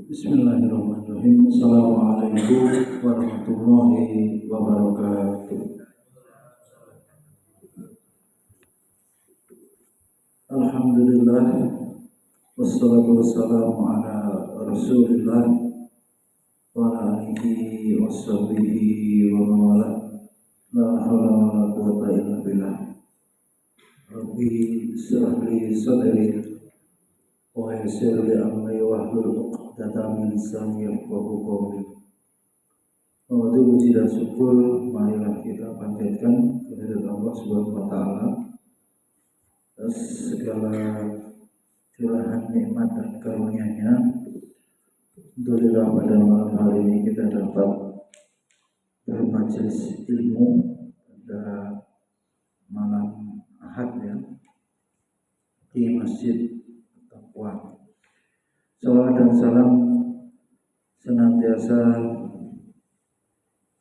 Bismillahirrahmanirrahim. Assalamualaikum warahmatullahi wabarakatuh. Alhamdulillah, wassalatu wassalamu ala rasulillah wa ala alihi washabihi wa mawala. La hawla wa la quwwata illa billah. Rabbi shrah li sadri wa yassir li amri wahlul 'uqdatam min lisani yafqahu qawli. Puji dan syukur marilah kita panjatkan kehadirat Allah Subhanahu wa taala atas segala curahan nikmat dan karunia-Nya. Alhamdulillah pada malam hari ini kita dapat bermajelis ilmu pada malam Ahad di Masjid Taqwa. Salawat dan salam senantiasa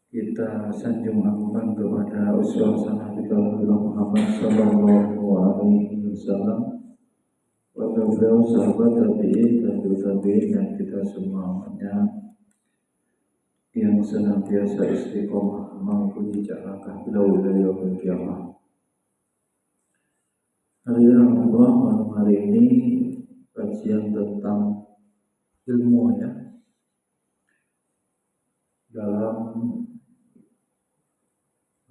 kita sanjung agungan kepada uswah hasanah kita Muhammad sallallahu alaihi wasallam, kepada beliau sahabat tabi'in dan tabi'in dan kita semuanya yang senantiasa istiqomah mengikuti langkah beliau dari yaumil qiyamah. Alhamdulillah malam hari ini kajian tentang ilmu dalam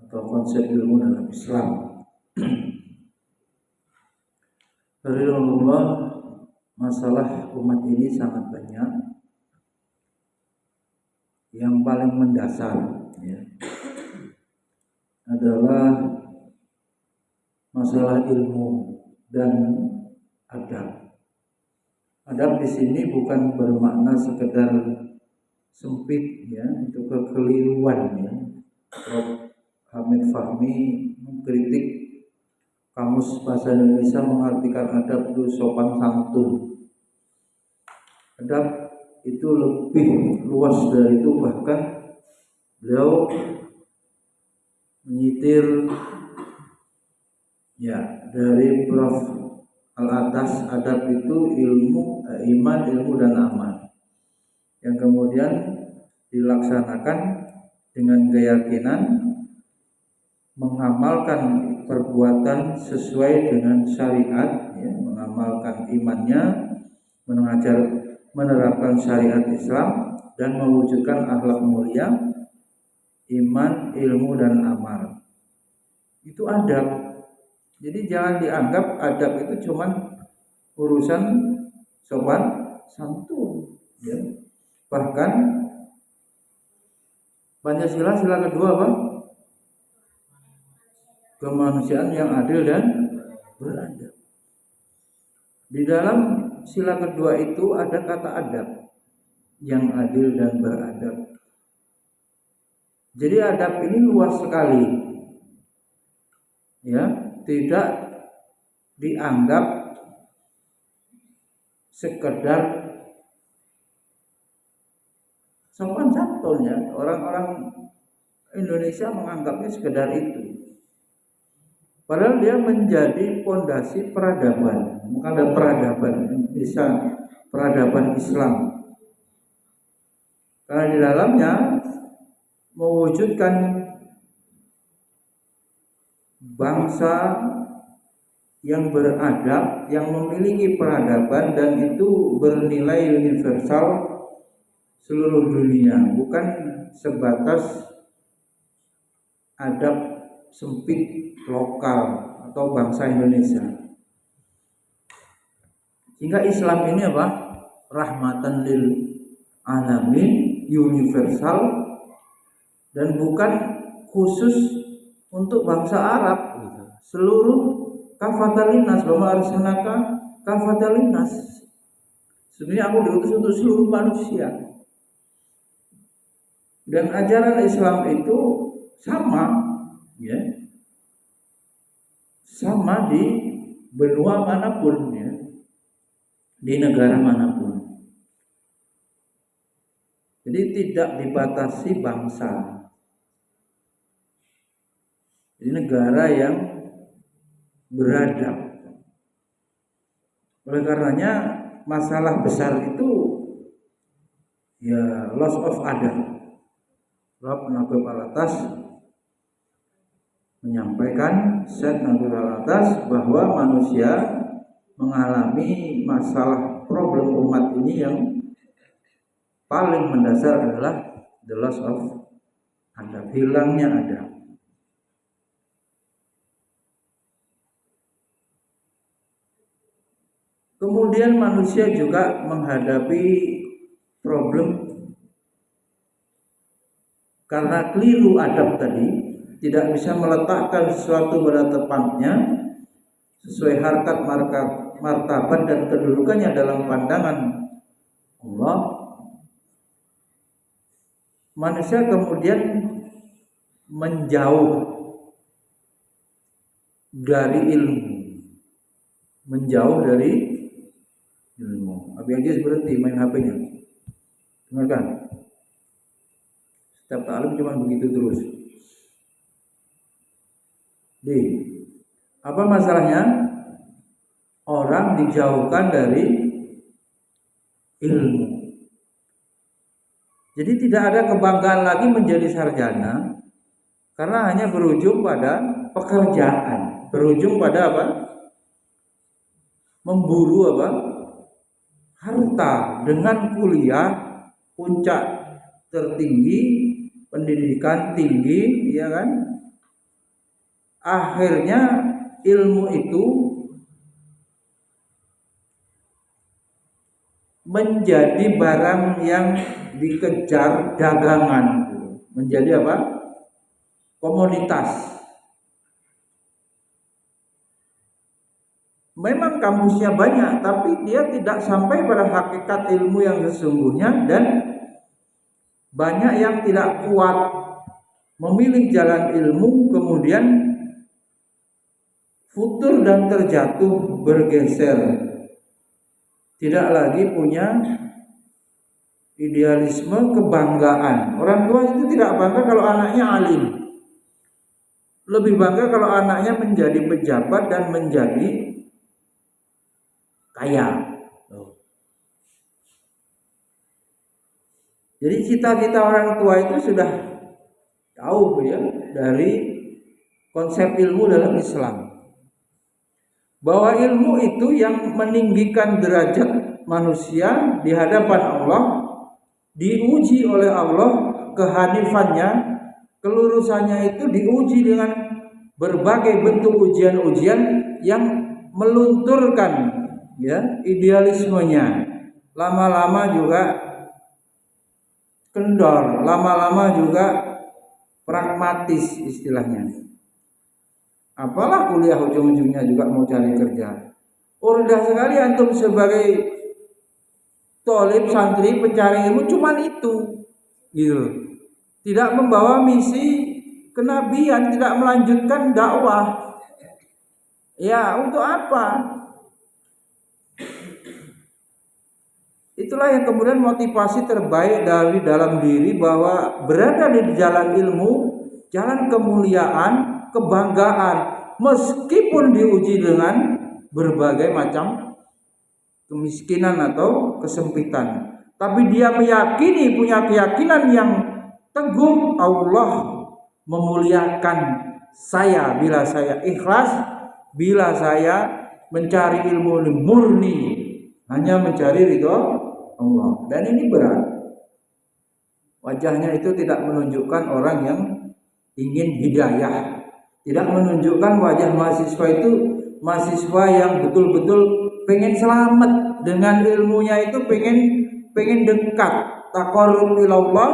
atau konsep ilmu dalam Islam. Dari Allah, masalah umat ini sangat banyak. Yang paling mendasar adalah masalah ilmu dan adab. Adab di sini bukan bermakna sekedar sempit itu kekeliruan Prof. Hamid Fahmi mengkritik kamus bahasa Indonesia mengartikan adab itu sopan santun. Adab itu lebih luas dari itu, bahkan beliau menyitir dari Prof. Al-Atas, adab itu ilmu, iman, ilmu dan amal yang kemudian dilaksanakan dengan keyakinan, mengamalkan perbuatan sesuai dengan syariat, mengamalkan imannya, menerapkan syariat Islam dan mewujudkan akhlak mulia, iman, ilmu dan amal. Itu adab. Jadi jangan dianggap adab itu cuma urusan sopan santun. Bahkan Pancasila sila kedua apa? Kemanusiaan yang adil dan beradab. Di dalam sila kedua itu ada kata adab, yang adil dan beradab. Jadi adab ini luas sekali. Tidak dianggap sekedar sopan santun Orang-orang Indonesia menganggapnya sekedar itu. Padahal dia menjadi fondasi peradaban. Bukan ada peradaban, bisa peradaban Islam. Karena di dalamnya mewujudkan bangsa yang beradab, yang memiliki peradaban dan itu bernilai universal seluruh dunia, bukan sebatas adab sempit lokal atau bangsa Indonesia. Sehingga Islam ini rahmatan lil alamin, universal dan bukan khusus untuk bangsa Arab. Seluruh kafatalinas, bahwa arsalnaka kafatalinas. Sebenarnya aku diutus untuk seluruh manusia. Dan ajaran Islam itu sama di benua manapun di negara manapun. Jadi tidak dibatasi bangsa. Jadi negara yang beradab. Oleh karenanya masalah besar itu ya loss of adab. Rob Nabi Alatas menyampaikan Syekh Nabi Alatas bahwa manusia mengalami masalah problem umat ini yang paling mendasar adalah the loss of adab, hilangnya adab. Kemudian manusia juga menghadapi problem karena keliru adab tadi, tidak bisa meletakkan sesuatu pada tempatnya sesuai harkat, martabat dan kedudukannya dalam pandangan Allah. Manusia kemudian menjauh dari ilmu, menjauh dari ilmu. Abi aja berhenti main HP-nya. Dengarkan. Setiap taklim cuma begitu terus. Apa masalahnya? Orang dijauhkan dari ilmu. Jadi tidak ada kebanggaan lagi menjadi sarjana karena hanya berujung pada pekerjaan, berujung pada apa? Memburu apa? Harta dengan kuliah puncak tertinggi, pendidikan tinggi, ya kan? Akhirnya ilmu itu menjadi barang yang dikejar dagangan, menjadi apa? Komoditas. Memang kamusnya banyak, tapi dia tidak sampai pada hakikat ilmu yang sesungguhnya, dan banyak yang tidak kuat memilih jalan ilmu, kemudian futur dan terjatuh, bergeser, tidak lagi punya idealisme, kebanggaan. Orang tua itu tidak bangga kalau anaknya alim, lebih bangga kalau anaknya menjadi pejabat dan menjadi kaya. Jadi cita-cita orang tua itu sudah jauh ya dari konsep ilmu dalam Islam. Bahwa ilmu itu yang meninggikan derajat manusia di hadapan Allah, diuji oleh Allah kehanifannya, kelurusannya itu diuji dengan berbagai bentuk ujian-ujian yang melunturkan ya idealismenya. Lama-lama juga kendor, lama-lama juga pragmatis istilahnya. Apalah kuliah ujung-ujungnya juga mau cari kerja. Mudah sekali antum sebagai tolib, santri, pencari ilmu cuman itu, gitu. Tidak membawa misi kenabian, tidak melanjutkan dakwah. Ya untuk apa? Itulah yang kemudian motivasi terbaik dari dalam diri bahwa berada di jalan ilmu, jalan kemuliaan, kebanggaan, meskipun diuji dengan berbagai macam kemiskinan atau kesempitan, tapi dia meyakini, punya keyakinan yang teguh, Allah memuliakan saya bila saya ikhlas, bila saya mencari ilmu murni, hanya mencari ridho Allah. Dan ini berat. Wajahnya itu tidak menunjukkan orang yang ingin hidayah, tidak menunjukkan wajah mahasiswa itu mahasiswa yang betul-betul pengen selamat dengan ilmunya, itu pengen dekat, taqarrub ilallah,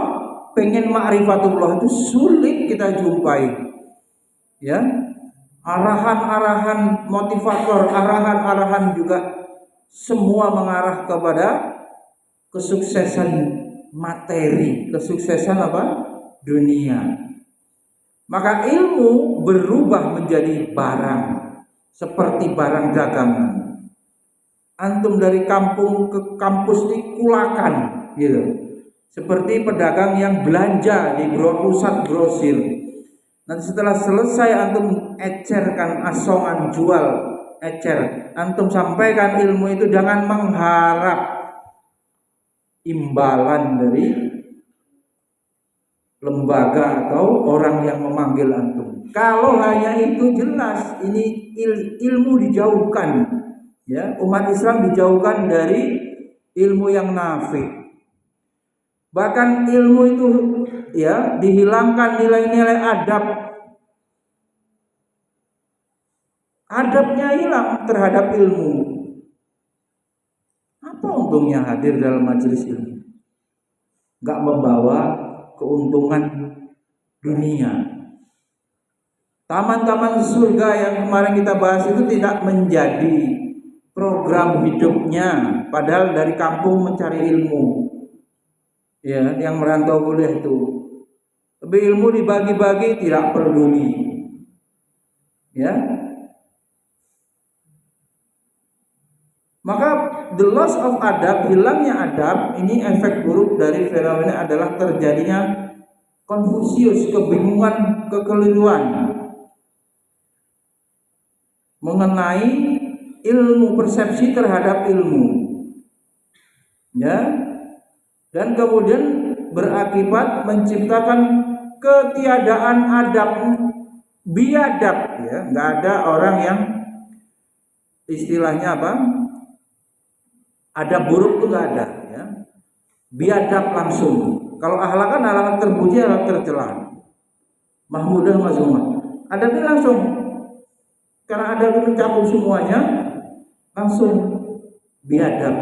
pengen ma'rifatullah. Itu sulit kita jumpai. Ya, arahan-arahan motivator, arahan-arahan juga semua mengarah kepada kesuksesan materi, kesuksesan apa? Dunia. Maka ilmu berubah menjadi barang, seperti barang dagangan. Antum dari kampung ke kampus dikulakan, gitu. Seperti pedagang yang belanja di pusat grosir. Nanti setelah selesai antum ecerkan asongan jual, ecer. Antum sampaikan ilmu itu, jangan mengharap imbalan dari lembaga atau orang yang memanggil antum. Kalau hanya itu jelas ini ilmu dijauhkan, ya, umat Islam dijauhkan dari ilmu yang nafi. Bahkan ilmu itu ya dihilangkan nilai-nilai adab. Adabnya hilang terhadap ilmu. Apa untungnya hadir dalam majelis ilmu? Gak membawa keuntungan dunia. Taman-taman surga yang kemarin kita bahas itu tidak menjadi program hidupnya, padahal dari kampung mencari ilmu. Ya, yang merantau kuliah itu. Tapi ilmu dibagi-bagi tidak peduli. Ya. Maka the loss of adab, hilangnya adab, ini efek buruk dari fenomena adalah terjadinya Konfusius, kebingungan, kekeliruan mengenai ilmu, persepsi terhadap ilmu, ya, dan kemudian berakibat menciptakan ketiadaan adab, biadab, ya, nggak ada orang yang istilahnya apa, adab buruk itu nggak ada, ya, biadab langsung. Kalau akhlak kan akhlak terpuji, akhlak tercela, mahmudah mazmumah. Adabnya langsung. Karena ada yang mencakup semuanya, langsung biadab.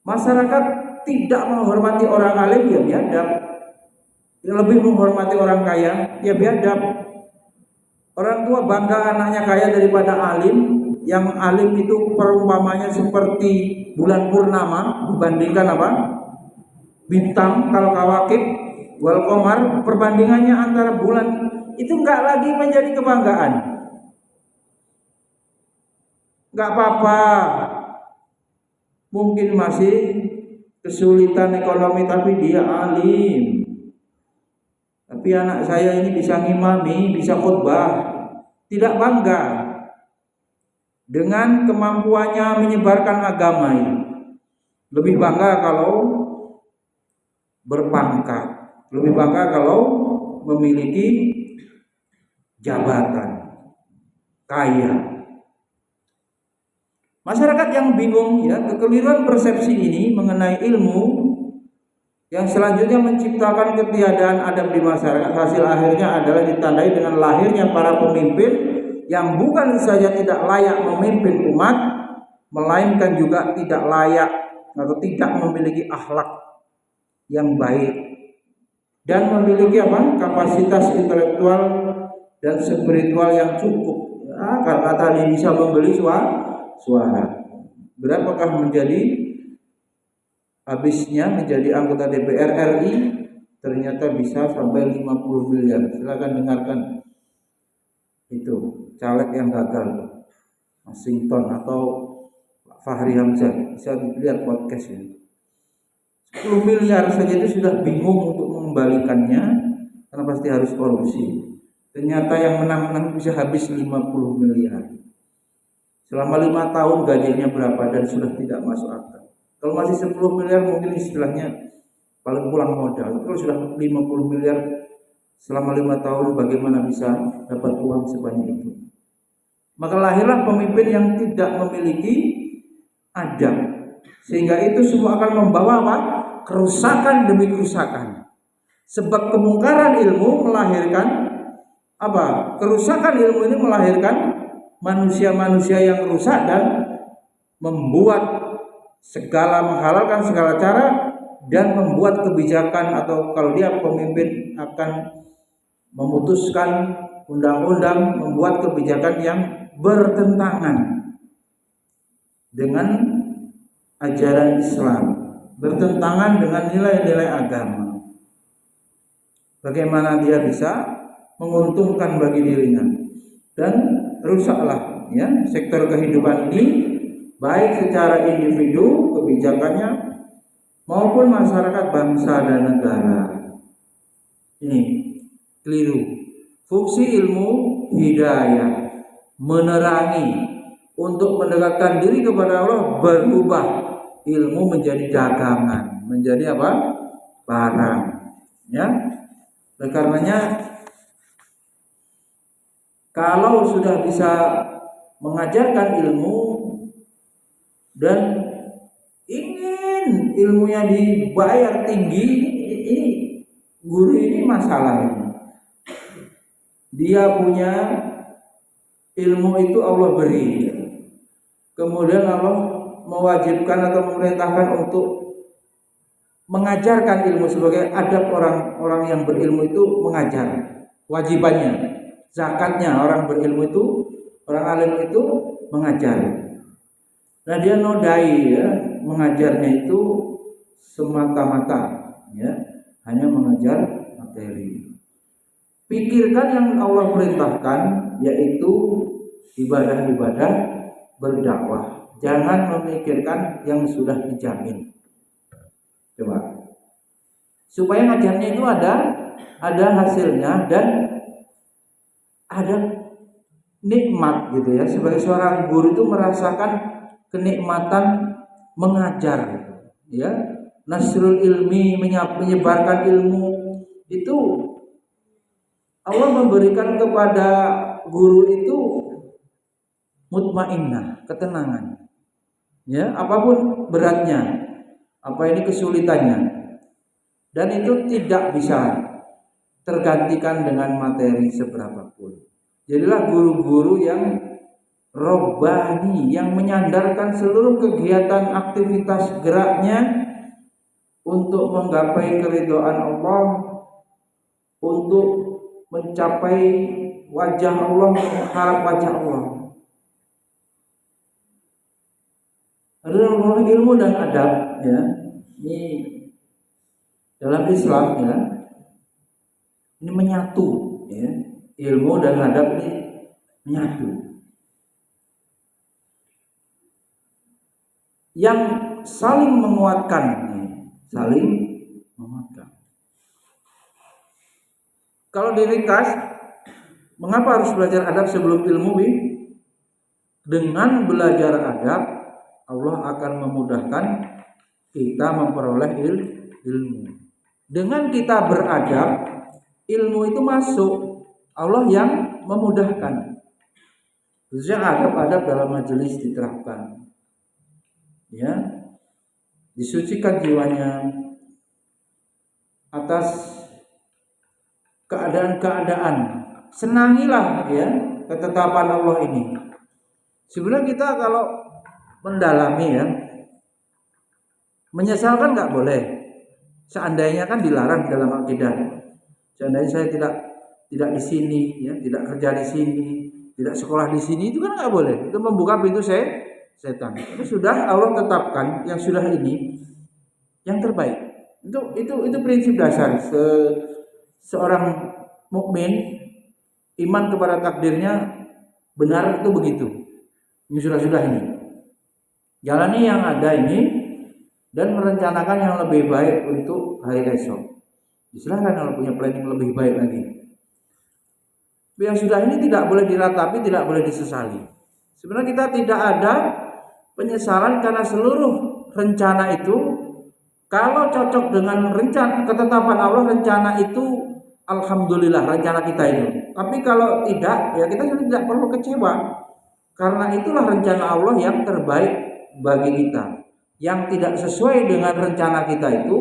Masyarakat tidak menghormati orang alim, ya biadab. Yang lebih menghormati orang kaya, ya biadab. Orang tua bangga anaknya kaya daripada alim. Yang alim itu perumpamanya seperti bulan purnama dibandingkan apa? Bintang, kalau kawakib wal qamar, perbandingannya antara bulan itu enggak lagi menjadi kebanggaan. Enggak apa-apa, mungkin masih kesulitan ekonomi tapi dia alim. Tapi anak saya ini bisa ngimami, bisa khutbah. Tidak bangga dengan kemampuannya menyebarkan agama ini. Lebih bangga kalau berpangkat, lebih bangga kalau memiliki jabatan, kaya. Masyarakat yang bingung, ya, kekeliruan persepsi ini mengenai ilmu yang selanjutnya menciptakan ketiadaan adab di masyarakat. Hasil akhirnya adalah ditandai dengan lahirnya para pemimpin yang bukan saja tidak layak memimpin umat, melainkan juga tidak layak atau tidak memiliki akhlak yang baik dan memiliki apa? Kapasitas intelektual dan spiritual yang cukup, ya, karena tadi bisa membeli suara. Berapakah menjadi habisnya menjadi anggota DPR RI? Ternyata bisa sampai 50 miliar. Silakan dengarkan itu caleg yang gagal, Washington atau Fahri Hamzah, bisa dilihat podcastnya. 10 miliar saja itu sudah bingung untuk mengembalikannya karena pasti harus korupsi. Ternyata yang menang-menang bisa habis 50 miliar. Selama 5 tahun gajinya berapa dan sudah tidak masuk akal. Kalau masih 10 miliar mungkin istilahnya paling pulang modal. Kalau sudah 50 miliar selama 5 tahun bagaimana bisa dapat uang sebanyak itu? Maka lahirlah pemimpin yang tidak memiliki adab. Sehingga itu semua akan membawa apa? Kerusakan demi kerusakan. Sebab kemungkaran ilmu melahirkan apa? Kerusakan ilmu ini melahirkan manusia-manusia yang rusak dan membuat menghalalkan segala cara dan membuat kebijakan, atau kalau dia pemimpin akan memutuskan undang-undang, membuat kebijakan yang bertentangan dengan ajaran Islam, bertentangan dengan nilai-nilai agama. Bagaimana dia bisa menguntungkan bagi dirinya, dan rusaklah, ya, sektor kehidupan ini, baik secara individu kebijakannya maupun masyarakat, bangsa dan negara. Ini keliru. Fungsi ilmu hidayah, menerangi, untuk mendekatkan diri kepada Allah, berubah ilmu menjadi dagangan, menjadi apa? Barang. Ya. Oleh karenanya kalau sudah bisa mengajarkan ilmu dan ingin ilmunya dibayar tinggi, ini guru ini masalahnya. Dia punya ilmu itu Allah beri. Kemudian Allah mewajibkan atau memerintahkan untuk mengajarkan ilmu sebagai adab orang-orang yang berilmu itu mengajar. Wajibannya, zakatnya orang berilmu itu, orang alim itu mengajar. Nah dia nodai ya, mengajarnya itu semata-mata ya, hanya mengajar materi. Pikirkan yang Allah perintahkan, yaitu ibadah-ibadah berdakwah. Jangan memikirkan yang sudah dijamin. Coba. Supaya ngajarnya itu ada hasilnya dan ada nikmat gitu ya. Sebagai seorang guru itu merasakan kenikmatan mengajar ya. Nasrul ilmi, menyebarkan ilmu itu Allah memberikan kepada guru itu mutmainnah, ketenangan. Ya, apapun beratnya, apa ini kesulitannya. Dan itu tidak bisa tergantikan dengan materi seberapapun. Jadilah guru-guru yang robbani, yang menyandarkan seluruh kegiatan aktivitas geraknya untuk menggapai keridhaan Allah, untuk mencapai wajah Allah, mengharap wajah Allah. Adalah ilmu dan adab ya. Ini dalam Islam ya. Ini menyatu ya. Ilmu dan adab ini menyatu. Yang saling menguatkan, saling menguatkan. Kalau diringkas, mengapa harus belajar adab sebelum ilmu? Dengan belajar adab, Allah akan memudahkan kita memperoleh ilmu. Dengan kita beradab, ilmu itu masuk. Allah yang memudahkan. Khususnya adab-adab dalam majelis diterapkan. Ya, disucikan jiwanya atas keadaan-keadaan. Senangilah ya ketetapan Allah ini. Sebenarnya kita kalau mendalami ya, menyesalkan nggak boleh. Seandainya kan dilarang dalam akidah. Seandainya saya tidak di sini, ya, tidak kerja di sini, tidak sekolah di sini, itu kan nggak boleh. Itu membuka pintu setan. Itu sudah Allah tetapkan yang sudah ini yang terbaik. Itu prinsip dasar seorang mukmin, iman kepada takdirnya benar itu begitu. Ini sudah ini. Jalani yang ada ini dan merencanakan yang lebih baik untuk hari esok. Silahkan kalau punya planning lebih baik lagi. Yang sudah ini tidak boleh diratapi, tidak boleh disesali. Sebenarnya kita tidak ada penyesalan karena seluruh rencana itu kalau cocok dengan rencana ketetapan Allah, rencana itu alhamdulillah rencana kita itu. Tapi kalau tidak, ya kita tidak perlu kecewa. Karena itulah rencana Allah yang terbaik bagi kita. Yang tidak sesuai dengan rencana kita itu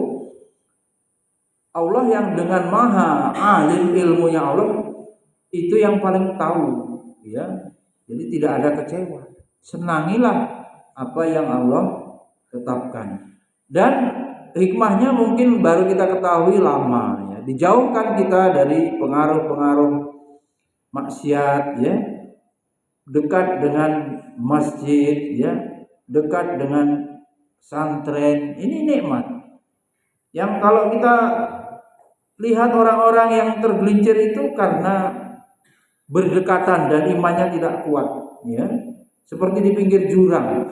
Allah yang dengan maha alim ilmunya Allah itu yang paling tahu ya. Jadi tidak ada kecewa. Senangilah apa yang Allah tetapkan. Dan hikmahnya mungkin baru kita ketahui lama ya. Dijauhkan kita dari pengaruh-pengaruh maksiat ya. Dekat dengan masjid ya, dekat dengan santren, ini nikmat. Yang kalau kita lihat orang-orang yang tergelincir itu karena berdekatan dan imannya tidak kuat ya. Seperti di pinggir jurang.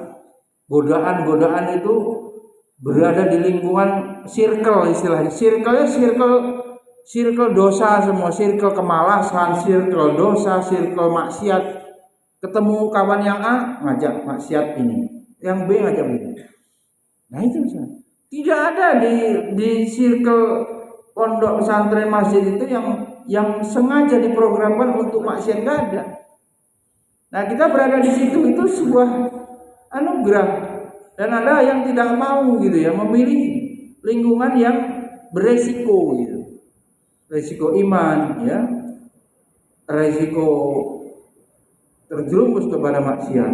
Godaan-godaan itu berada di lingkungan circle istilahnya. Circle dosa semua, circle kemalasan, circle dosa, circle maksiat. Ketemu kawan yang A ngajak maksiat ini, yang B ngajak ini. Nah itu Ustaz. Tidak ada di circle pondok pesantren masjid itu yang sengaja diprogramkan untuk maksiat, nggak ada. Nah kita berada di situ itu sebuah anugerah, dan ada yang tidak mau gitu ya, memilih lingkungan yang beresiko gitu, resiko iman ya, resiko terjerumus kepada maksiat.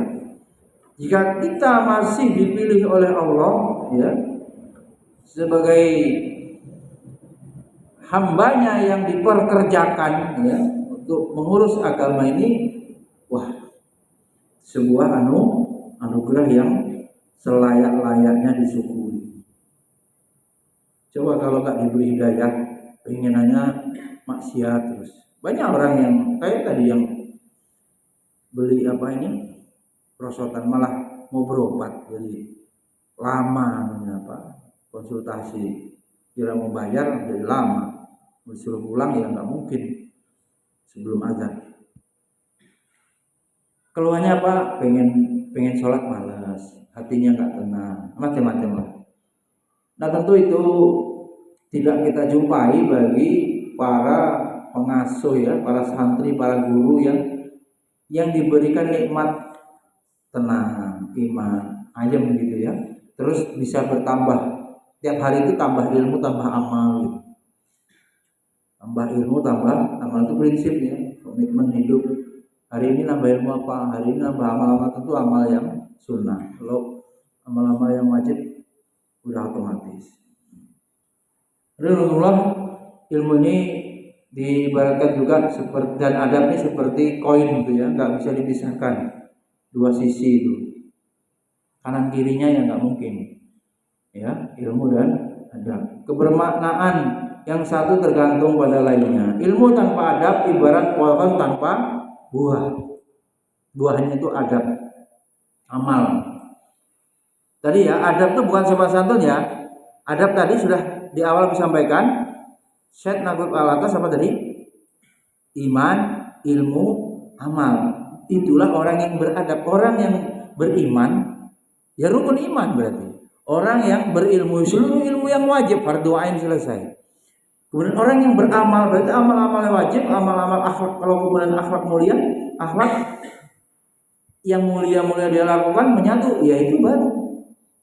Jika kita masih dipilih oleh Allah ya sebagai hambanya yang diperkerjakan ya untuk mengurus agama ini, wah, sebuah anugerah yang selayak-layaknya disyukuri. Coba kalau nggak diberi hidayah, pengenannya maksiat terus. Banyak orang yang kayak tadi yang beli perosotan malah mau berobat, jadi lama konsultasi, kira mau bayar jadi lama, disuruh pulang ya nggak mungkin sebelum azan. Keluhannya apa? Pengen sholat malas, hatinya nggak tenang, macam-macam lah. Nah tentu itu tidak kita jumpai bagi para pengasuh ya, para santri, para guru yang diberikan nikmat tenang, iman, ayem gitu ya. Terus bisa bertambah tiap hari itu, tambah ilmu, tambah amal gitu. Tambah ilmu, tambah amal itu prinsipnya, komitmen hidup. Hari ini nambah ilmu apa? Hari ini nambah amal-amal, tentu amal yang sunnah. Kalau amal-amal yang wajib udah otomatis. Alhamdulillah, ilmu ini diibaratkan juga seperti, dan adabnya seperti koin gitu ya, nggak bisa dipisahkan dua sisi itu, kanan kirinya yang nggak mungkin ya, ilmu dan adab. Kebermaknaan yang satu tergantung pada lainnya. Ilmu tanpa adab ibarat pohon tanpa buah. Buahnya itu adab, amal. Tadi ya, adab itu bukan sopan santun ya. Adab tadi sudah di awal disampaikan. Syed nagub alatas apa tadi? Iman, ilmu, amal. Itulah orang yang beradab. Orang yang beriman, ya rukun iman berarti. Orang yang berilmu, seluruh ilmu yang wajib, fardu ain selesai. Kemudian orang yang beramal, berarti amal-amal yang wajib, amal-amal akhlak. Kalau kemudian akhlak mulia, akhlak yang mulia-mulia dia lakukan menyatu, yaitu baru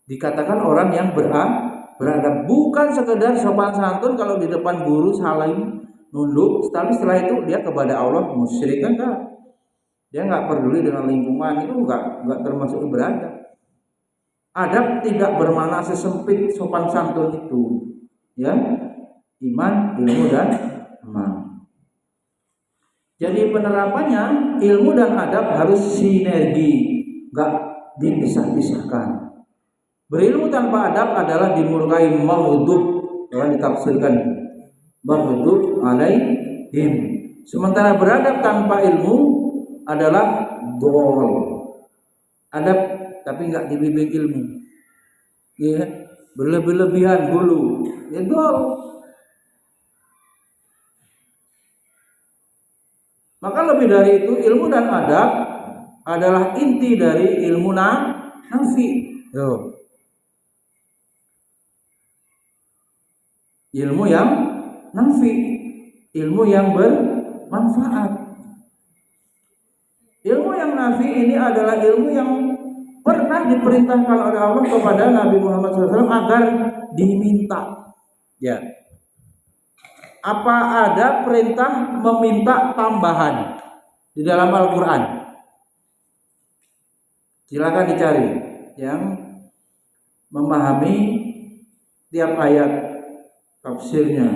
dikatakan orang yang beradab. Bukan sekedar sopan santun kalau di depan guru saling nunduk, tapi setelah itu dia kepada Allah musyrik, enggak. Dia nggak peduli dengan lingkungan, itu nggak termasuk beradab. Adab tidak bermakna sesempit sopan santun itu, ya. Iman, ilmu dan amal. Jadi penerapannya ilmu dan adab harus sinergi, nggak dipisah-pisahkan. Berilmu tanpa adab adalah dimurkai maghdub, orang ditafsirkan maghdub alaihim. Sementara beradab tanpa ilmu adalah dhol. Adab tapi nggak dibimbing ilmu, ya, berlebih-lebihan dulu, ya dhol. Maka lebih dari itu, ilmu dan adab adalah inti dari ilmu nafi. Ilmu yang nafi, ilmu yang bermanfaat. Ilmu yang nafi ini adalah ilmu yang pernah diperintahkan oleh Allah kepada Nabi Muhammad SAW agar diminta. Ya. Apa ada perintah meminta tambahan di dalam Al-Quran? Silakan dicari yang memahami tiap ayat tafsirnya.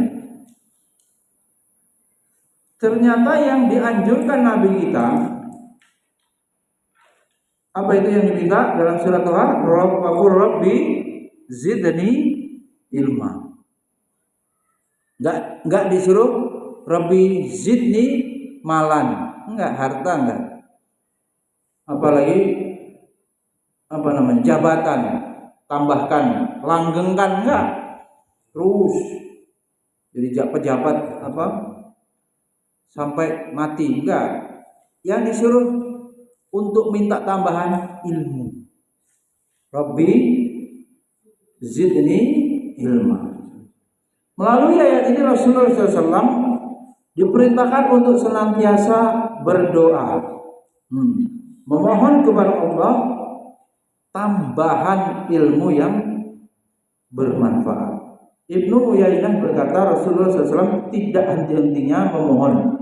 Ternyata yang dianjurkan Nabi kita, apa itu yang diminta dalam surat Toha? Rabbi zidni ilma. Enggak disuruh Rabbi zidni malan, enggak, harta enggak. Apalagi jabatan, tambahkan, langgengkan, enggak. Terus jadi pejabat sampai mati, enggak. Yang disuruh untuk minta tambahan ilmu. Rabbi zidni ilma. Melalui ayat ini Rasulullah SAW diperintahkan untuk senantiasa berdoa, memohon kepada Allah tambahan ilmu yang bermanfaat. Ibnu Uyainah berkata Rasulullah SAW tidak henti-hentinya memohon.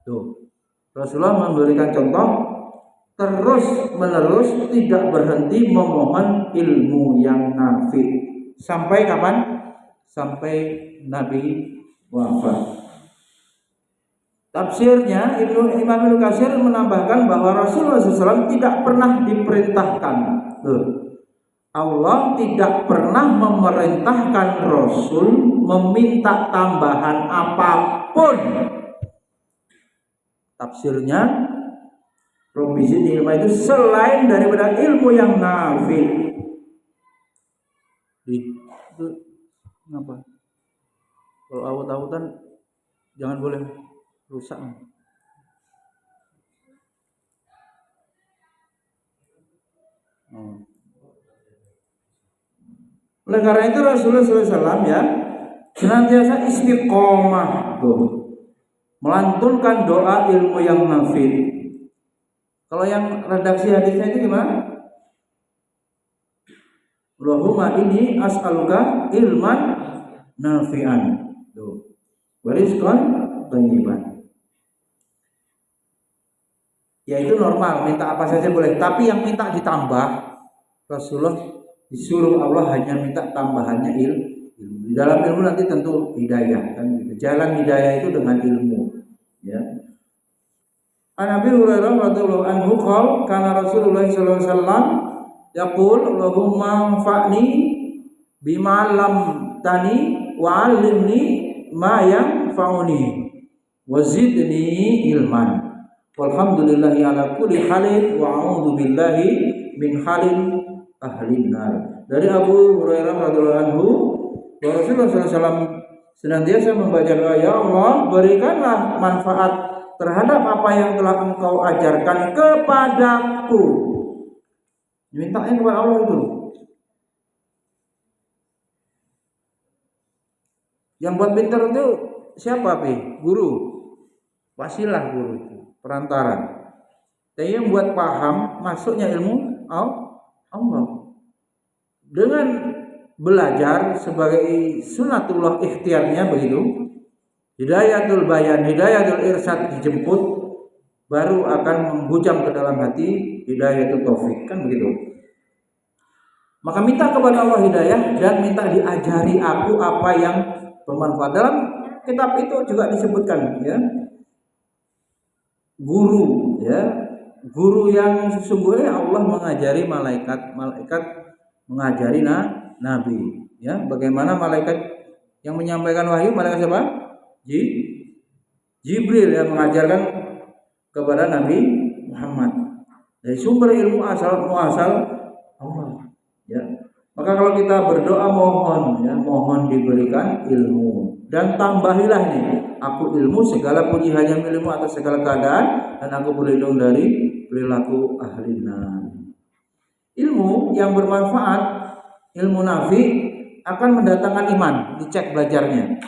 Tuh, Rasulullah memberikan contoh terus menerus tidak berhenti memohon ilmu yang nafi. Sampai kapan? Sampai Nabi wafat. Tafsirnya Imam Ibnu Katsir menambahkan bahwa Rasulullah SAW tidak pernah diperintahkan. Allah tidak pernah memerintahkan Rasul meminta tambahan apapun. Tafsirnya provisi ilmu itu selain daripada ilmu yang nafi. Itu kenapa? Kalau awut-awutan jangan boleh rusak. Oleh karena itu Rasulullah SAW ya senantiasa istiqomah melantunkan doa ilmu yang nafi. Kalau yang redaksi hadisnya itu gimana? Allahumma inni as'aluka ilman nafi'an wa rizqan thayyiban. Ya itu normal, minta apa saja boleh, tapi yang minta ditambah Rasulullah disuruh Allah hanya minta tambahannya ilmu. Di dalam ilmu nanti tentu hidayah kan gitu. Jalan hidayah itu dengan ilmu. Ya. An Abi Hurairah radhiyallahu anhu qala kana Rasulullah sallallahu alaihi wasallam yaqul Allahumma anfa'ni bima 'allamtani wa 'allimni ma yanfa'uni wa zidni ilman. Walhamdulillahi ala kulli halin wa a'udzu billahi min halin ahlin nar. Dari Abu Hurairah radhiyallahu anhu bahwa Rasulullah SAW senantiasa membaca doa, ya Allah berikanlah manfaat terhadap apa yang telah Engkau ajarkan kepadaku. Mintanya kepada Allah itu. Yang buat pintar itu siapa, Pi? Guru. Wasilah guru itu, perantara. Tapi yang buat paham masuknya ilmu Allah. Dengan belajar sebagai sunatullah ikhtiarnya begitu, hidayatul bayan, hidayatul irsyad dijemput, baru akan menghujam ke dalam hati hidayatul taufik, kan begitu. Maka minta kepada Allah hidayah dan minta diajari aku apa yang bermanfaat. Dalam kitab itu juga disebutkan ya, guru ya, guru yang sesungguhnya Allah mengajari malaikat mengajari nabi ya. Bagaimana malaikat yang menyampaikan wahyu, malaikat siapa? Jibril yang mengajarkan kepada Nabi Muhammad. Dari sumber ilmu muasal Allah ya. Maka kalau kita berdoa mohon diberikan ilmu dan tambahilah nih, aku ilmu segala puji hanya milikmu atas segala keadaan dan aku berlindung dari perilaku ahli nar. Ilmu yang bermanfaat, ilmu nafi akan mendatangkan iman, dicek belajarnya.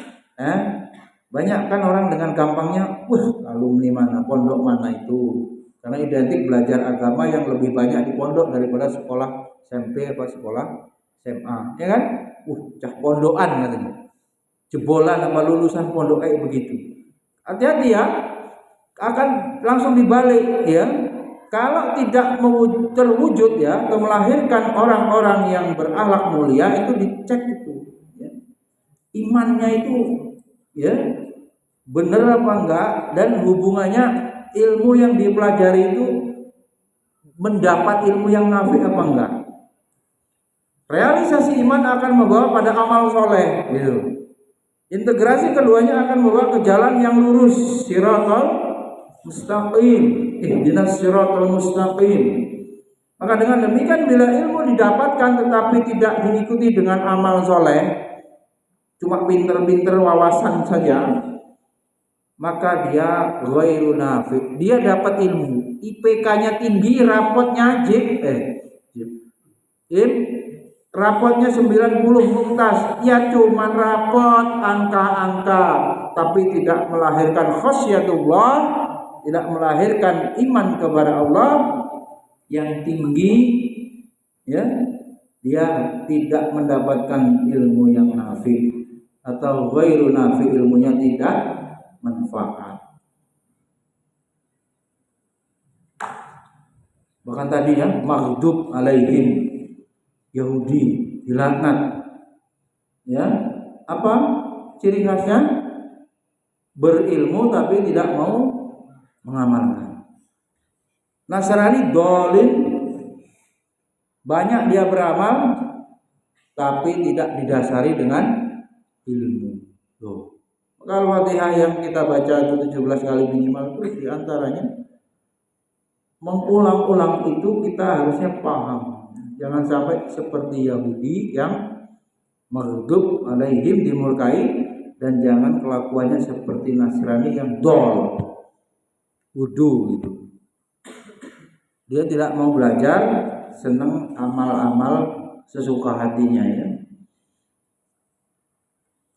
Banyak kan orang dengan gampangnya, alumni mana, pondok mana itu, karena identik belajar agama yang lebih banyak di pondok daripada sekolah SMP atau sekolah SMA, ya kan? Cah pondokan katanya, jebolan apa lulusan pondok kayak begitu. Hati-hati ya, akan langsung dibalik ya. Kalau tidak terwujud ya, atau melahirkan orang-orang yang berakhlak mulia, itu dicek itu ya. Imannya itu ya benar apa enggak, dan hubungannya ilmu yang dipelajari itu mendapat ilmu yang nafi apa enggak. Realisasi iman akan membawa pada amal soleh gitu. Integrasi keduanya akan membawa ke jalan yang lurus, siratal mustaqim, ihdinas siratal mustaqim. Maka dengan demikian bila ilmu didapatkan tetapi tidak diikuti dengan amal soleh, cuma pinter-pinter wawasan saja, maka dia ghairu nafi. Dia dapat ilmu, IPK-nya tinggi, rapotnya rapotnya 90 mumtaz, ya cuman rapot angka-angka, tapi tidak melahirkan khasyatullah, tidak melahirkan iman kepada Allah yang tinggi, ya. Dia tidak mendapatkan ilmu yang nafi atau ghairu nafi, ilmunya tidak manfaat. Bahkan tadi ya, maghdub alaihim, Yahudi dilaknat. Ya, apa ciri khasnya? Berilmu tapi tidak mau mengamalkan. Nasrani dolin, banyak dia beramal tapi tidak didasari dengan ilmu. Loh. Kalau Fatihah yang kita baca itu 17 kali minimal itu diantaranya mengulang-ulang itu kita harusnya paham. Jangan sampai seperti Yahudi yang maghdub alaihim, dimurkai, dan jangan kelakuannya seperti Nasrani yang dol, wudu gitu. Dia tidak mau belajar, senang amal-amal sesuka hatinya ya.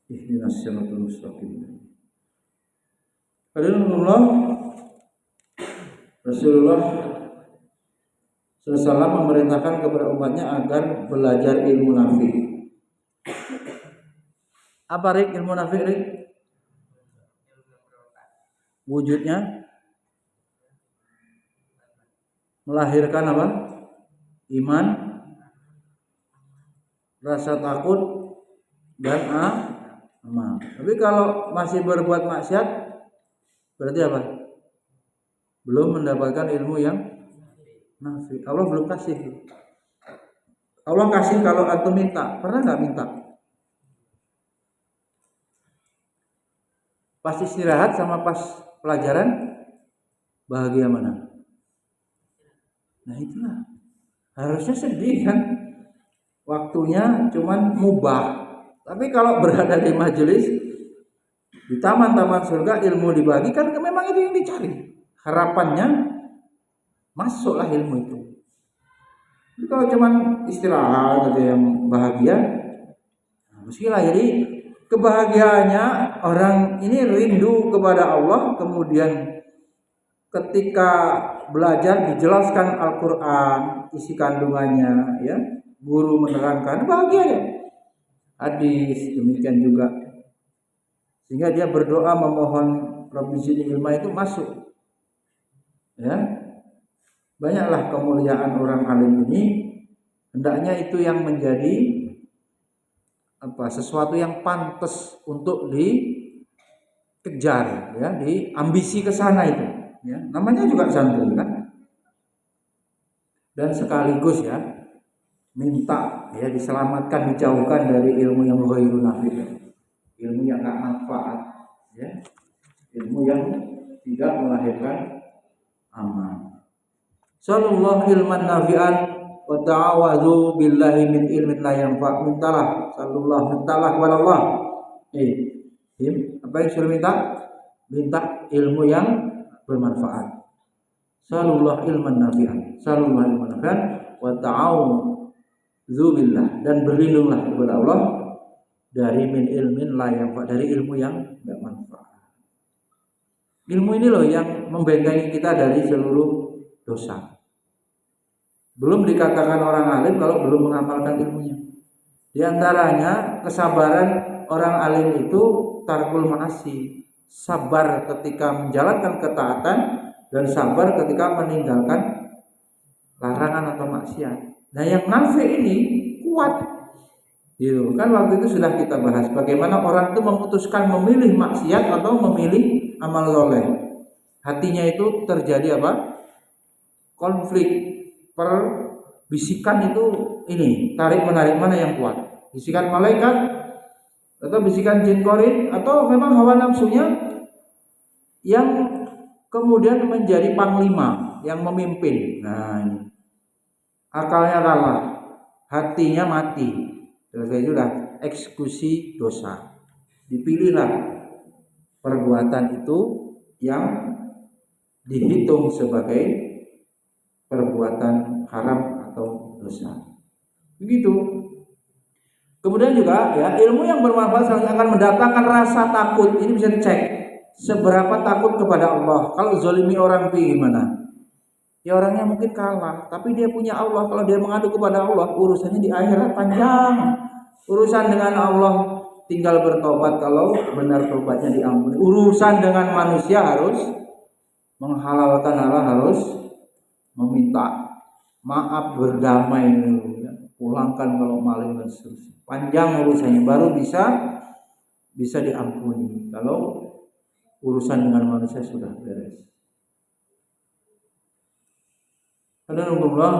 Ihdinas siratal mustaqim. Rasulullah SAW memerintahkan kepada umatnya agar belajar ilmu nafi. Apa ilmu nafi? Wujudnya melahirkan apa? Iman, rasa takut, dan amal. Tapi kalau masih berbuat maksiat, berarti apa? Belum mendapatkan ilmu yang nafi. Allah belum kasih. Allah kasih kalau antum minta. Pernah nggak minta? Pas istirahat sama pas pelajaran, bahagia mana? Nah itulah. Harusnya sedih kan? Waktunya cuman mubah. Tapi kalau berada di majelis, di taman-taman surga, ilmu dibagikan, memang itu yang dicari. Harapannya masuklah ilmu itu. Jadi kalau cuman istirahat aja yang bahagia, mestilah. Jadi kebahagiaannya orang ini rindu kepada Allah, kemudian ketika belajar dijelaskan Al-Quran, isi kandungannya, ya, guru menerangkan, bahagia ya. Hadis demikian juga, sehingga dia berdoa memohon Rabbi zidni ilma itu masuk. Ya, banyaklah kemuliaan orang alim ini. Hendaknya itu yang menjadi sesuatu yang pantas untuk dikejar, ya, diambisi ke sana itu. Ya, namanya juga santri kan. Dan sekaligus ya minta ya diselamatkan, dijauhkan dari ilmu yang ghairu nafi, ilmu yang enggak manfaat, ya, ilmu yang tidak melahirkan amal. Sallallahu ilman nafi'an wa ta'awadhu billahi min ilmin la yanfa'. Mintalah, sallallahu, mintalah kepada Allah. Apa yang suruh minta? Minta ilmu yang bermanfaat. Sallallahu ilman nafi'an, sallallahu ilman nafi'an wa ta'awadhu billah, dan berlindunglah kepada Allah dari min ilmin la yanfa', dari ilmu yang tidak manfaat. Ilmu ini loh yang membentengi kita dari seluruh dosa. Belum dikatakan orang alim kalau belum mengamalkan ilmunya. Di antaranya kesabaran orang alim itu tarkul ma'asi, sabar ketika menjalankan ketaatan dan sabar ketika meninggalkan larangan atau maksiat. Nah yang nafi ini kuat. Gitu. Kan waktu itu sudah kita bahas bagaimana orang itu memutuskan memilih maksiat atau memilih amal soleh. Hatinya itu terjadi apa? Konflik. Bisikan itu ini, tarik menarik mana yang kuat? Bisikan malaikat atau bisikan jin korin, atau memang hawa nafsunya yang kemudian menjadi panglima, yang memimpin. Nah ini akalnya kalah, hatinya mati. Selesai sudah, eksekusi dosa. Dipilihlah perbuatan itu yang dihitung sebagai perbuatan haram atau dosa. Begitu. Kemudian juga ya, ilmu yang bermanfaat selanjutnya akan mendatangkan rasa takut. Ini bisa dicek seberapa takut kepada Allah. Kalau zolimi orang gimana? Ya orangnya mungkin kalah, tapi dia punya Allah. Kalau dia mengadu kepada Allah, urusannya di akhirat panjang. Urusan dengan Allah tinggal bertobat kalau benar tobatnya diampuni. Urusan dengan manusia harus menghalalkan halal, harus meminta maaf, berdamai dulu, ya. Pulangkan kalau maling dan seterusnya. Panjang urusannya, baru bisa diampuni kalau urusan dengan manusia sudah beres. Alhamdulillah,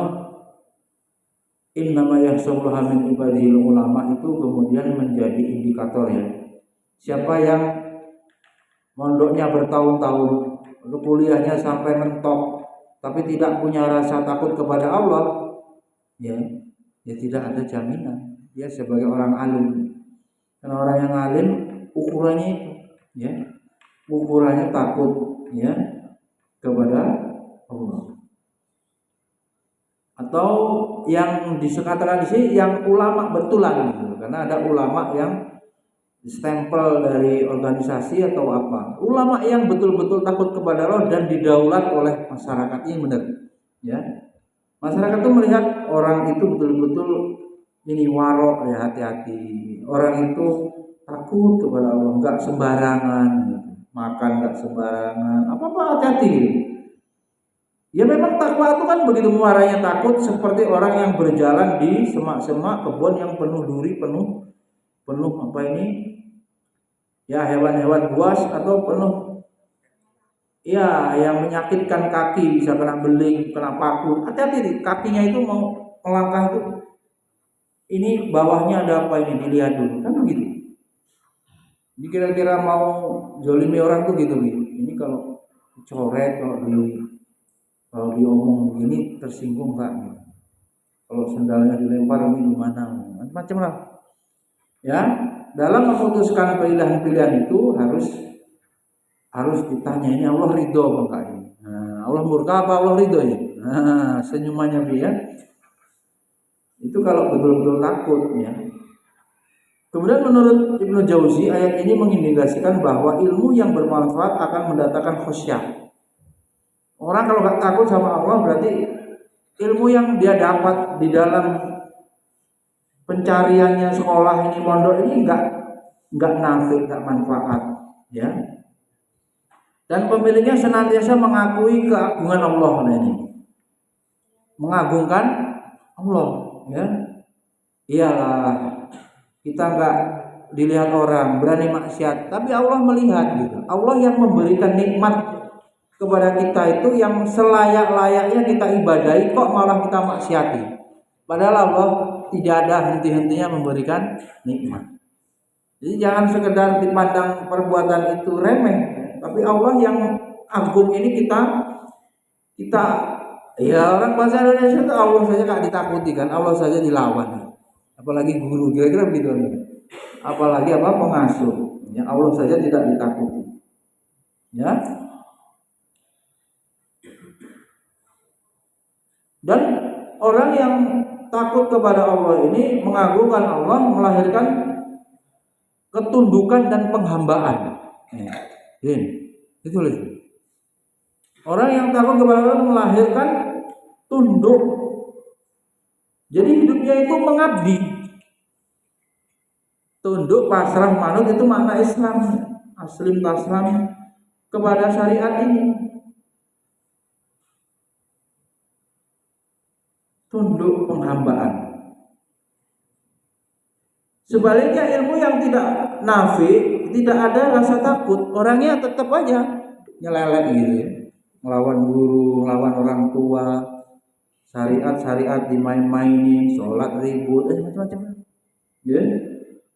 innama yahsabuha min ibadil ulama itu kemudian menjadi indikator ya. Siapa yang mondoknya bertahun-tahun, kuliahnya sampai mentok, tapi tidak punya rasa takut kepada Allah, ya tidak ada jaminan dia sebagai orang alim. Karena orang yang alim ukurannya itu, ya, ukurannya takut, ya, kepada Allah. Atau yang dikatakan di sini yang ulama betulan gitu. Karena ada ulama yang stempel dari organisasi atau apa. Ulama yang betul-betul takut kepada Allah dan didaulat oleh masyarakat, ini benar, ya. Masyarakat itu melihat orang itu betul-betul ini warok, ya, hati-hati. Orang itu takut kepada Allah, enggak sembarangan gitu. Makan enggak sembarangan, apa-apa hati-hati gitu. Ya memang takwa itu kan begitu muaranya, takut seperti orang yang berjalan di semak-semak kebun yang penuh duri, penuh apa ini? Ya hewan-hewan buas atau penuh ya yang menyakitkan kaki, bisa kena beling, kena paku. Hati-hati, kakinya itu mau melangkah itu. Ini bawahnya ada apa ini, dilihat dulu. Kan begitu. Jadi kira-kira mau zolimi orang tuh gitu, gitu. Ini kalau coret, kalau diomong begini tersinggung enggak gitu. Kalau sendalnya dilempar ini gimana? Macam-macam lah. Ya, dalam memutuskan pilihan-pilihan itu harus ditanya, ini Allah ridho apa enggak ini? Nah, Allah murka apa Allah ridho ya? Nah, senyumannya dia. Itu kalau betul-betul takut, ya. Kemudian menurut Ibnu Jauzi, ayat ini mengindikasikan bahwa ilmu yang bermanfaat akan mendatangkan khasyah. Orang kalau nggak takut sama Allah berarti ilmu yang dia dapat di dalam pencariannya sekolah ini, mondok ini nggak nafi, nggak manfaat, ya. Dan pemiliknya senantiasa mengakui keagungan Allah, nah ini mengagungkan Allah, ya. Iyalah kita nggak dilihat orang berani maksiat, tapi Allah melihat gitu. Allah yang memberikan nikmat kepada kita itu yang selayak-layaknya kita ibadahi, kok malah kita maksiati. Padahal Allah tidak ada henti-hentinya memberikan nikmat. Jadi jangan sekedar dipandang perbuatan itu remeh, tapi Allah yang agung ini kita ya orang bahasa Indonesia itu Allah saja gak ditakuti kan, Allah saja dilawan. Apalagi guru, kira-kira begitu nih. Apalagi apa pengasuh, ya Allah saja tidak ditakuti. Ya. Dan orang yang takut kepada Allah ini mengagungkan Allah, melahirkan ketundukan dan penghambaan. Itu loh. Orang yang takut kepada Allah melahirkan tunduk. Jadi hidupnya itu mengabdi. Tunduk, pasrah, manut itu makna Islam. Aslim taslam kepada syariat ini. Tunduk, penghambaan. Sebaliknya ilmu yang tidak nafi, tidak ada rasa takut, orangnya tetap aja nyelelek gitu ya, melawan guru, melawan orang tua, syariat dimain-mainin, sholat ribut, macam-macam. Ya.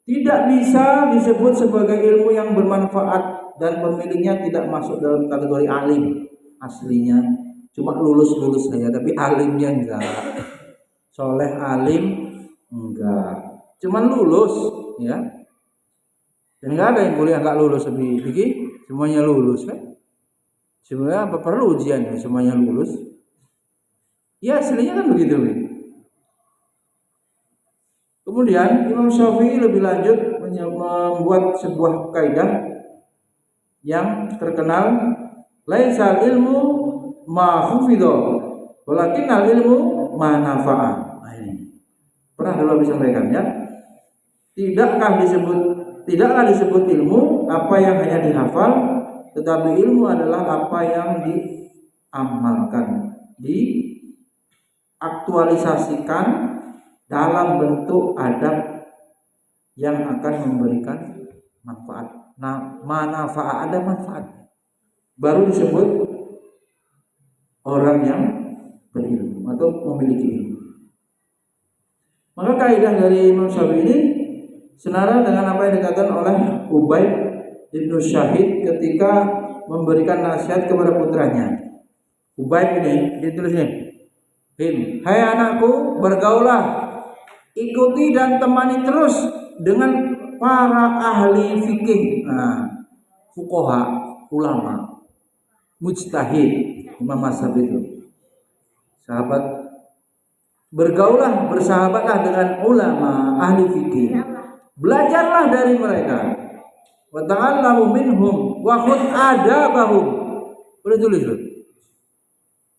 Tidak bisa disebut sebagai ilmu yang bermanfaat dan pemiliknya tidak masuk dalam kategori alim aslinya. Cuma lulus saja, tapi alimnya enggak. Soleh alim enggak. Cuman lulus, ya. Dan enggak ada yang kuliah enggak lulus begini, semuanya lulus kan? Sebenarnya apa perlu ujian ya, semuanya lulus? Ya aslinya kan begitu. Kemudian Imam Syafi'i lebih lanjut membuat sebuah kaidah yang terkenal, laisal ilmu ma hufidho walakinnal ilmu ma nafa'a. Nah, ini pernah dulu bisa sampaikan ya. Tidaklah disebut ilmu apa yang hanya dihafal, tetapi ilmu adalah apa yang diamalkan, diaktualisasikan dalam bentuk adab yang akan memberikan manfaat. Nah, manfaat, ada manfaat, baru disebut orang yang berilmu atau memiliki ilmu. Maka kaidah dari Imam Syafi'i ini senada dengan apa yang dikatakan oleh Ubayd bin Syahid ketika memberikan nasihat kepada putranya. Ubayd ini ditulis ini, hai anakku, bergaulah, ikuti dan temani terus dengan para ahli fikih, fuqaha, ulama, mujtahid, imam mazhab itu. Sahabat, bergaulah, bersahabatlah dengan ulama, ahli fikih. Belajarlah dari mereka. Wa ta'allamu minhum wa khudh adabahum. Boleh tulis loh.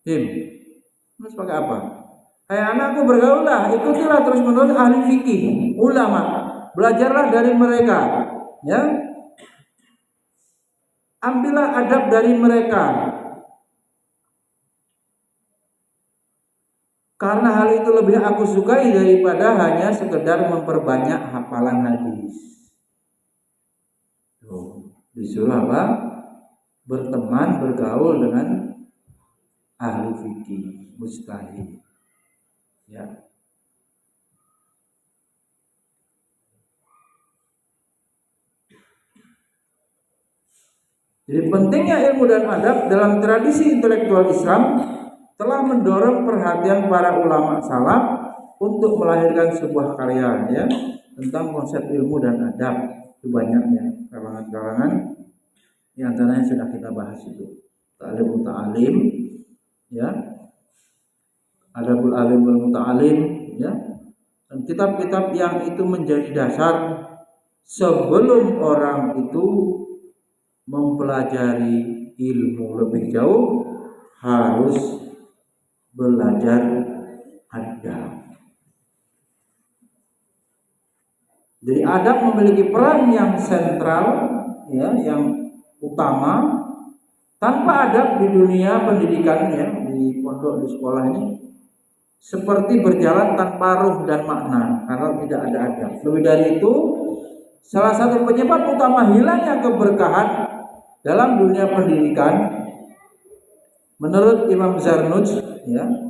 Terus pakai apa? Hai anakku, bergaulah, ikutilah terus menerus ahli fikih, ulama. Belajarlah dari mereka, ya. Ambillah adab dari mereka. Karena hal itu lebih aku sukai daripada hanya sekedar memperbanyak hafalan hadis. Disuruh apa? Berteman, bergaul dengan ahli fikih, mujtahid. Ya. Jadi pentingnya ilmu dan adab dalam tradisi intelektual Islam telah mendorong perhatian para ulama salaf untuk melahirkan sebuah karya ya tentang konsep ilmu dan adab. Itu banyaknya kalangan-kalangan, di antaranya sudah kita bahas itu ta'lim muta'alim, ya, adabul alim wal muta'alim, ya, dan kitab-kitab yang itu menjadi dasar sebelum orang itu mempelajari ilmu lebih jauh harus belajar adab. Jadi adab memiliki peran yang sentral, ya, yang utama. Tanpa adab di dunia pendidikan, ya, di pondok, di sekolah ini seperti berjalan tanpa ruh dan makna karena tidak ada adab. Lebih dari itu, salah satu penyebab utama hilangnya keberkahan dalam dunia pendidikan menurut Imam Zarnuj, ya,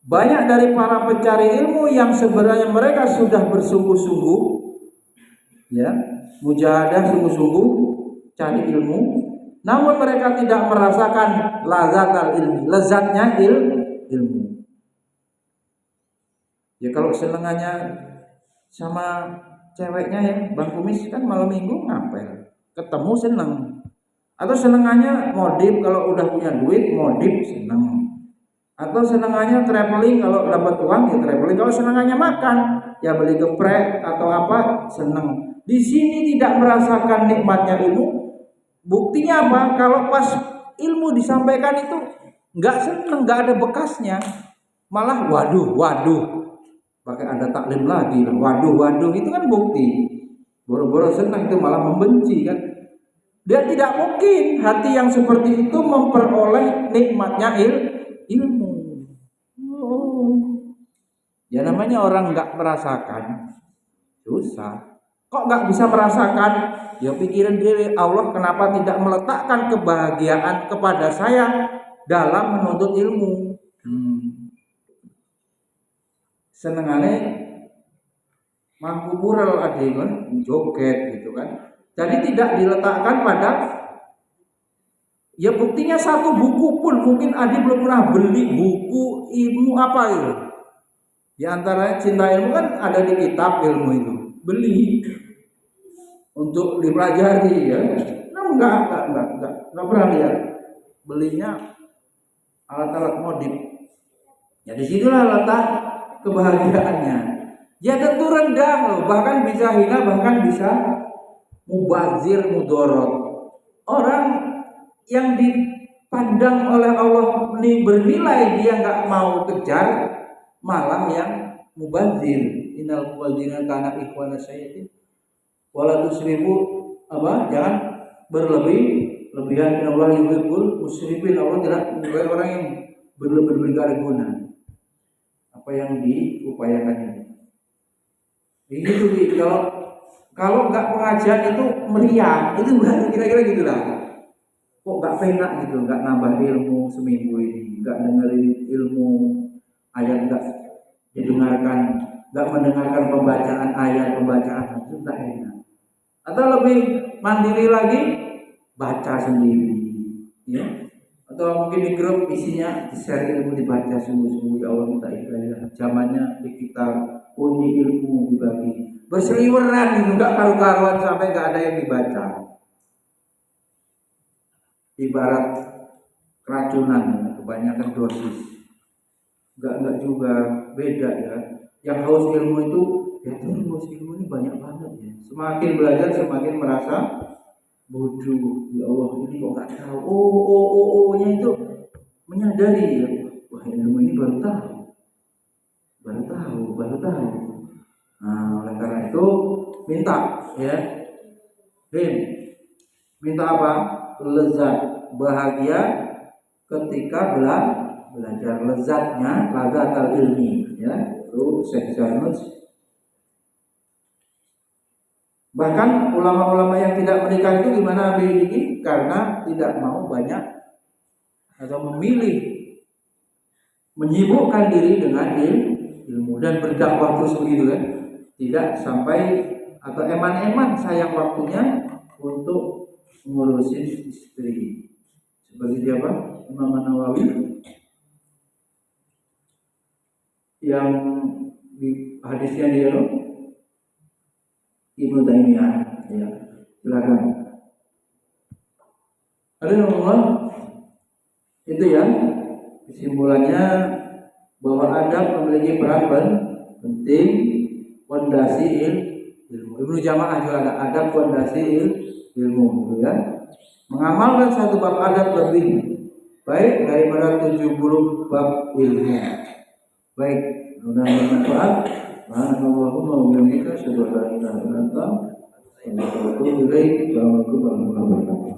banyak dari para pencari ilmu yang sebenarnya mereka sudah bersungguh-sungguh, ya, mujahadah, sungguh-sungguh cari ilmu, namun mereka tidak merasakan lazatul ilmi, lezatnya ilmu. Ya kalau senengannya sama ceweknya ya, Bang Kumis kan malam minggu ngapel, ketemu seneng. Atau senengannya modif, kalau udah punya duit modif seneng. Atau senengannya traveling, kalau dapat uang ya traveling. Kalau senengannya makan ya beli geprek atau apa, seneng. Di sini tidak merasakan nikmatnya ilmu. Buktinya apa? Kalau pas ilmu disampaikan itu nggak seneng, nggak ada bekasnya. Malah waduh, pakai ada taklim lagi, waduh, itu kan bukti. Boro-boro seneng itu malah membenci kan. Dia tidak mungkin hati yang seperti itu memperoleh nikmatnya ilmu. Ya namanya orang nggak merasakan, susah. Kok nggak bisa merasakan? Ya pikiran diri, Allah kenapa tidak meletakkan kebahagiaan kepada saya dalam menuntut ilmu? Senengane mampu mural adegan joget gitu kan. Jadi tidak diletakkan pada, ya buktinya satu buku pun mungkin Adi belum pernah beli buku ilmu apa itu. Di antara cinta ilmu kan ada di kitab ilmu itu, beli untuk dipelajari ya. Nah, enggak pernah lihat. Belinya alat-alat modif. Ya disitulah letak kebahagiaannya. Ya tentu rendah loh, bahkan bisa hina, bahkan bisa mubazir, mudorot. Orang yang dipandang oleh Allah ini bernilai dia nggak mau kejar, malah yang mubazir. Innal mubazirina kana ikhwana sayyi'in. Wala tusrifu apa? Jangan lebihan Allah yuhibbul musrifin. Allah tidak menyukai orang yang berlebihan gak guna. Apa yang diupayakan ini. Begitu kalau nggak pengajian itu meriah, itu kira-kira gitulah. Kok nggak penak gitu, nggak nambah ilmu seminggu ini, nggak dengerin ilmu ayat, nggak didengarkan, nggak mendengarkan pembacaan ayat, pembacaan itu nggak enak. Atau lebih mandiri lagi, baca sendiri, ya. Atau mungkin di grup isinya share ilmu dibaca sungguh-sungguh, ya Allah minta hidayah. Zamannya digital, punya ilmu dibagi, berseliweran gitu, nggak karu-karuan sampai nggak ada yang dibaca. Ibarat keracunan, kebanyakan dosis. Enggak juga, beda ya. Yang haus ilmu itu, ya haus ilmu ini banyak banget ya. Semakin belajar semakin merasa bodoh. Ya Allah, ini kok nggak tahu. Oh-nya itu menyadari ya. Wah, ilmu ini baru tahu. Nah, oleh karena itu minta ya. Minta apa? Lezat, bahagia ketika belajar, lezatnya ladatal ilmi ya. Itu Syekh Zarnuj. Bahkan ulama-ulama yang tidak menikah itu gimana ini? Karena tidak mau banyak atau memilih menyibukkan diri dengan ilmu dan berdakwah terus begitu kan. Tidak sampai atau eman-eman sayang waktunya untuk ngurusin istri. Seperti siapa? Imam Nawawi yang di hadisnya dia Ibnu Taimiyah ya. Silakan. Ada Allah itu ya kesimpulannya bahwa adab memiliki peran penting fondasi ilmu. Ibnu Jamaah juga ada adab fondasi ilmu gitu ya. Mengamalkan satu bab adab lebih baik daripada 70 bab ilmu. Baik, mudah-mudahan bermanfaat. Subhanallahumma wa bihamdika asyhadu an la ilaha illa anta astaghfiruka wa atubu ilaik. Assalamualaikum warahmatullahi wabarakatuh.